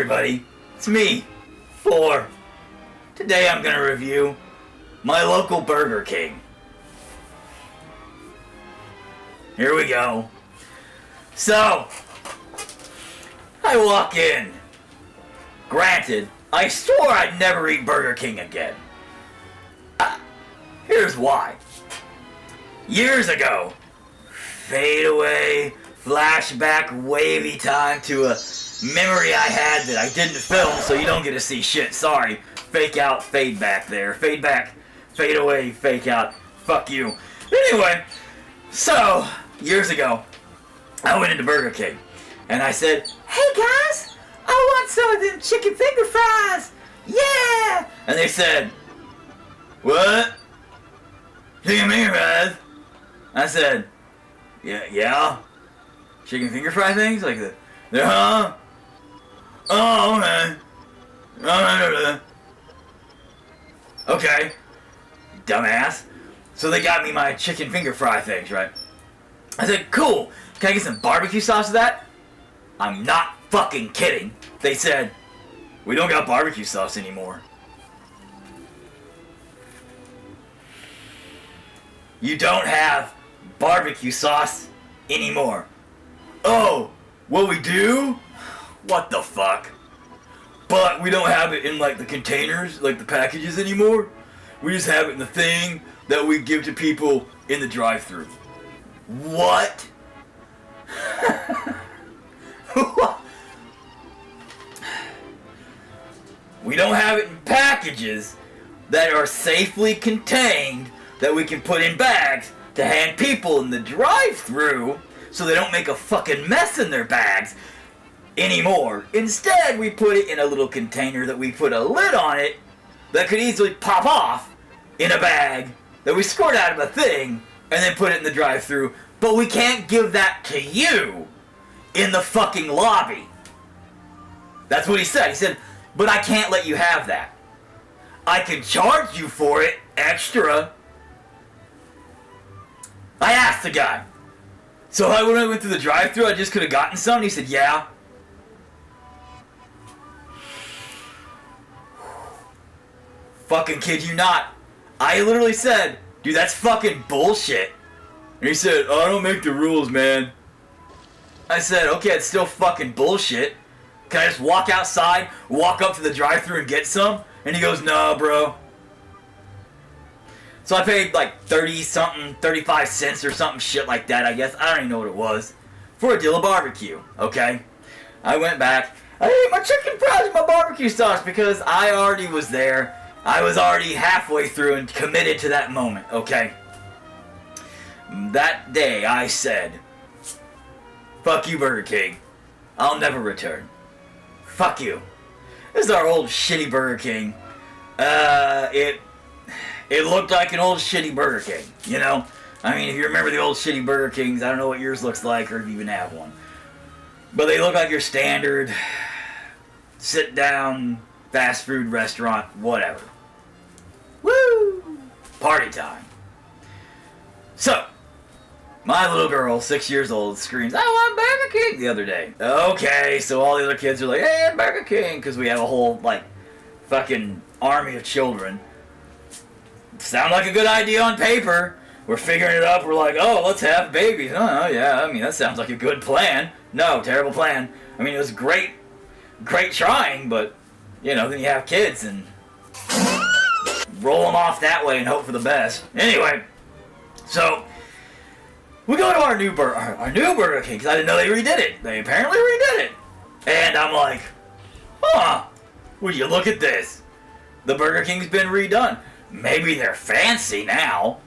everybody, it's me, 4. Today I'm gonna review my local Burger King. Here we go. So, I walk in. Granted, I swore I'd never eat Burger King again. Here's why. Years ago, fade away, flashback, wavy time to a memory I had that I didn't film, so you don't get to see shit. Sorry. Fake out, fade back there. Fade back, fade away, fake out. Fuck you. Anyway, so, years ago, I went into Burger King, and I said, "Hey guys, I want some of them chicken finger fries. Yeah!" And they said, "What? Chicken finger fries?" I said, yeah? Chicken finger fry things? Like the, huh? Oh, okay. Okay. Dumbass. So they got me my chicken finger fry things, right? I said, cool. Can I get some barbecue sauce of that? I'm not fucking kidding. They said, we don't got barbecue sauce anymore. You don't have barbecue sauce anymore. Oh, what we do? What the fuck? But we don't have it in like the containers, like the packages anymore. We just have it in the thing that we give to people in the drive-thru. What? We don't have it in packages that are safely contained that we can put in bags to hand people in the drive-thru so they don't make a fucking mess in their bags anymore. Instead, we put it in a little container that we put a lid on it that could easily pop off in a bag that we squirt out of a thing and then put it in the drive-thru. But we can't give that to you in the fucking lobby. That's what he said. He said, but I can't let you have that. I can charge you for it extra. I asked the guy, so when I went through the drive-thru, I just could have gotten some? He said, yeah. Fucking kid you not. I literally said, dude, that's fucking bullshit. And he said, I don't make the rules, man. I said, okay, it's still fucking bullshit. Can I just walk outside, walk up to the drive-thru and get some? And he goes, no, bro. So I paid like 30-something, 35 cents or something shit like that, I guess. I don't even know what it was. For a deal of barbecue, okay? I went back. I ate my chicken fries and my barbecue sauce because I already was there. I was already halfway through and committed to that moment, okay? That day I said, fuck you, Burger King. I'll never return. Fuck you. This is our old shitty Burger King. It looked like an old shitty Burger King, you know? I mean, if you remember the old shitty Burger Kings, I don't know what yours looks like or if you even have one. But they look like your standard sit-down fast food restaurant, whatever. Woo! Party time. So, my little girl, 6 years old, screams, I want Burger King the other day. Okay, so all the other kids are like, hey, Burger King, because we have a whole, like, fucking army of children. Sound like a good idea on paper. We're figuring it up. We're like, oh, let's have babies. Oh, yeah, I mean, that sounds like a good plan. No, terrible plan. I mean, it was great trying, but, you know, then you have kids and roll them off that way and hope for the best. Anyway, so we go to our new Burger King, because I didn't know they redid it. They apparently redid it. And I'm like, huh, would you look at this? The Burger King's been redone. Maybe they're fancy now.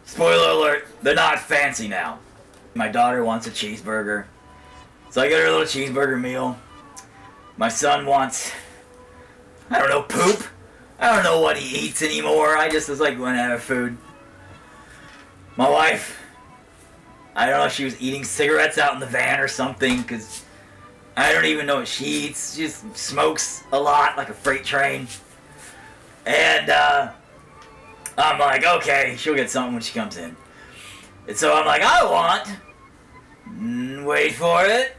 Spoiler alert, they're not fancy now. My daughter wants a cheeseburger, so I get her a little cheeseburger meal. My son wants, I don't know, poop. I don't know what he eats anymore. I just was like, want to have food. My wife, I don't know if she was eating cigarettes out in the van or something, because I don't even know what she eats. She just smokes a lot, like a freight train. And I'm like, okay, she'll get something when she comes in. And so I'm like, I want, wait for it,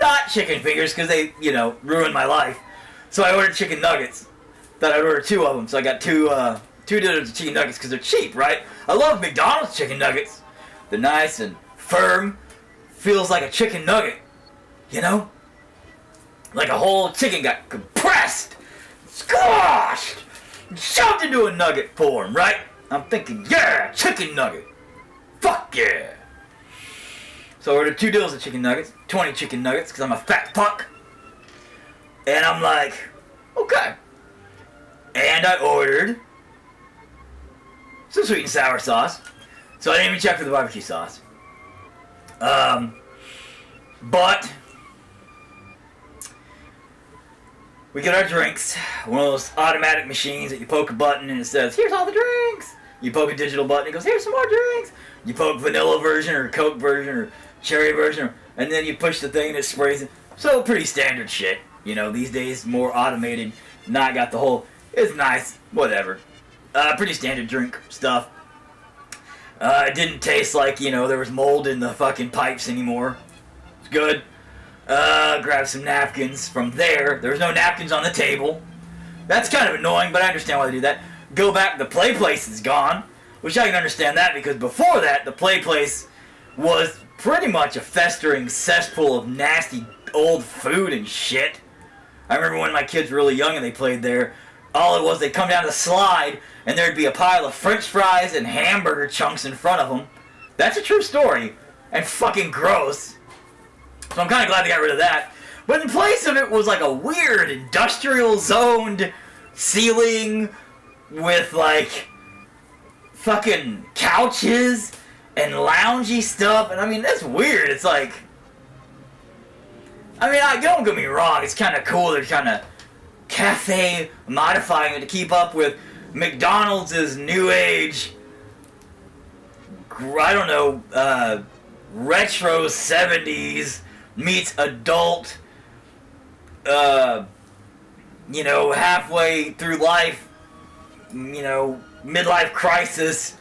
not chicken fingers because they, you know, ruined my life. So I ordered chicken nuggets. Thought I'd order 2 of them. So I got two dinners of chicken nuggets because they're cheap, right? I love McDonald's chicken nuggets. They're nice and firm. Feels like a chicken nugget, you know? Like a whole chicken got compressed, squashed, shoved into a nugget form, right? I'm thinking, yeah, chicken nugget. Fuck yeah. So I ordered 2 deals of chicken nuggets, 20 chicken nuggets, because I'm a fat fuck. And I'm like, okay. And I ordered some sweet and sour sauce. So I didn't even check for the barbecue sauce. But we get our drinks. One of those automatic machines that you poke a button and it says, here's all the drinks. You poke a digital button, it goes, here's some more drinks. You poke vanilla version or Coke version or cherry version, and then you push the thing and it sprays it. So pretty standard shit. You know, these days more automated. Not got the whole, it's nice, whatever. Pretty standard drink stuff. It didn't taste like, you know, there was mold in the fucking pipes anymore. It's good. Grab some napkins from there. There was no napkins on the table. That's kind of annoying, but I understand why they do that. Go back, the play place is gone. Which I can understand that, because before that, the play place was pretty much a festering cesspool of nasty old food and shit. I remember when my kids were really young and they played there, all it was, they'd come down the slide and there'd be a pile of french fries and hamburger chunks in front of them. That's a true story. And fucking gross. So I'm kind of glad they got rid of that. But in place of it was like a weird industrial zoned ceiling with like fucking couches and loungy stuff. And I mean, that's weird. It's like, I mean, don't get me wrong, it's kind of cool. They're kind of cafe modifying it to keep up with McDonald's new age, I don't know, retro 70s meets adult, you know, halfway through life, you know, midlife crisis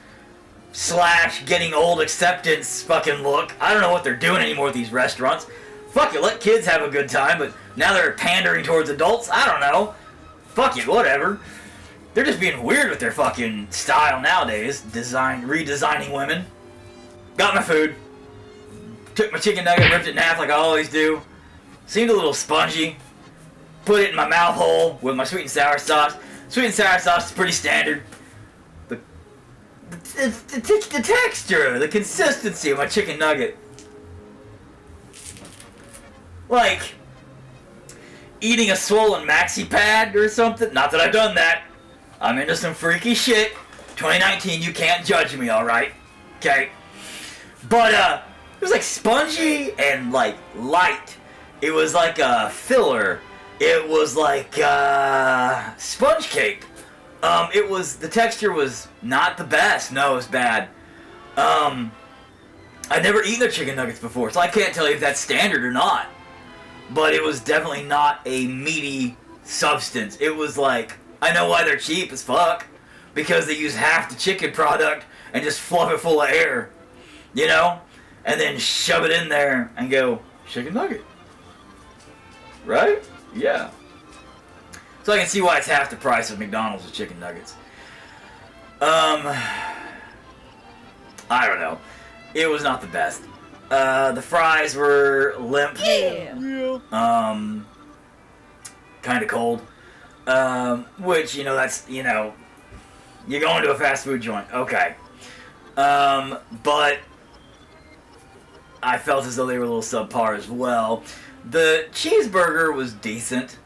/ getting old acceptance fucking look. I don't know what they're doing anymore with these restaurants. Fuck it, let kids have a good time, but now they're pandering towards adults? I don't know. Fuck it, whatever. They're just being weird with their fucking style nowadays. Redesigning women. Got my food. Took my chicken nugget, ripped it in half like I always do. Seemed a little spongy. Put it in my mouth hole with my sweet and sour sauce. Sweet and sour sauce is pretty standard. The texture, the consistency of my chicken nugget. Like eating a swollen maxi pad or something. Not that I've done that. I'm into some freaky shit. 2019, you can't judge me, alright? Okay? But, it was like spongy and like light. It was like a filler. It was like, sponge cake. The texture was not the best. No, it was bad. I'd never eaten their chicken nuggets before, so I can't tell you if that's standard or not. But it was definitely not a meaty substance. It was like, I know why they're cheap as fuck. Because they use half the chicken product and just fluff it full of air. You know? And then shove it in there and go, chicken nugget. Right? Yeah. So I can see why it's half the price of McDonald's with chicken nuggets. I don't know. It was not the best. The fries were limp. Yeah. Kind of cold. Which, you know, that's, you know, you're going to a fast food joint. Okay. But I felt as though they were a little subpar as well. The cheeseburger was decent.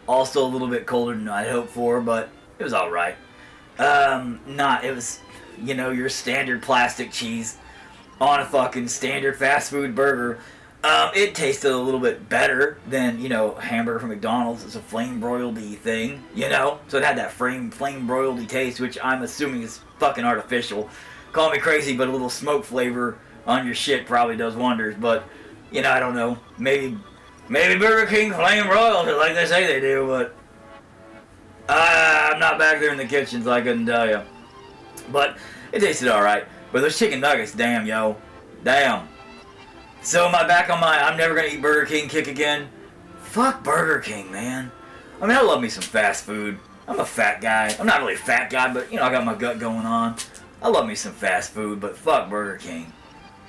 Also a little bit colder than I'd hoped for, but it was alright. It was, you know, your standard plastic cheese on a fucking standard fast food burger. It tasted a little bit better than, you know, hamburger from McDonald's. It's a flame broiled-y thing, you know? So it had that flame broiled-y taste, which I'm assuming is fucking artificial. Call me crazy, but a little smoke flavor on your shit probably does wonders. But, you know, I don't know. Maybe Burger King flame broiled it like they say they do, but I'm not back there in the kitchen, so I couldn't tell you. But it tasted alright. But those chicken nuggets, damn, yo. Damn. So am I back on my I'm never gonna eat Burger King kick again? Fuck Burger King, man. I mean, I love me some fast food. I'm a fat guy. I'm not really a fat guy, but, you know, I got my gut going on. I love me some fast food, but fuck Burger King.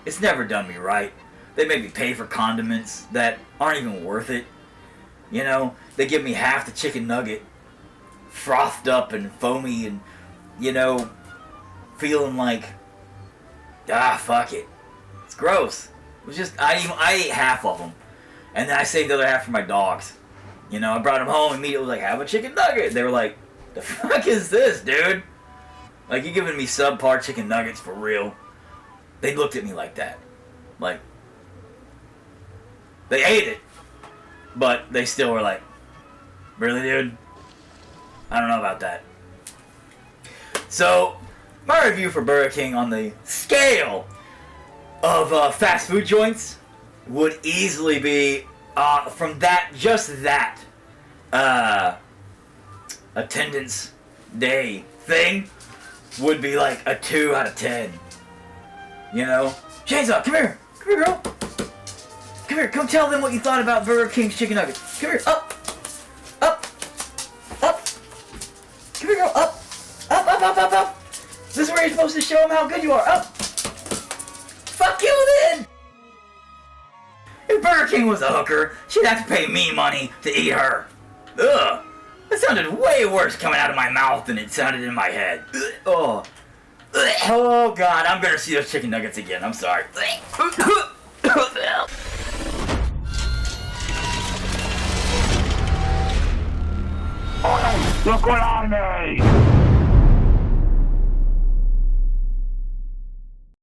It's never done me right. They make me pay for condiments that aren't even worth it. You know, they give me half the chicken nugget, frothed up and foamy and, you know, feeling like, fuck it. It's gross. It was just, I ate half of them. And then I saved the other half for my dogs. You know, I brought them home and immediately was like, have a chicken nugget. They were like, the fuck is this, dude? Like, you giving me subpar chicken nuggets for real? They looked at me like that. Like, they ate it. But they still were like, really, dude? I don't know about that. So, my review for Burger King on the scale of fast food joints would easily be, from that, just that, attendance day thing, would be like a 2 out of 10. You know? Chainsaw, come here! Come here, girl! Come here, come tell them what you thought about Burger King's chicken nuggets. Come here, up! Up! Up! Come here, girl, up! Up, up, up, up, up! This is where you're supposed to show them how good you are, up! Fuck you then! If Burger King was a hooker, she'd have to pay me money to eat her. Ugh! That sounded way worse coming out of my mouth than it sounded in my head. Ugh. Oh. Ugh. Oh god, I'm gonna see those chicken nuggets again, I'm sorry. Look what I made!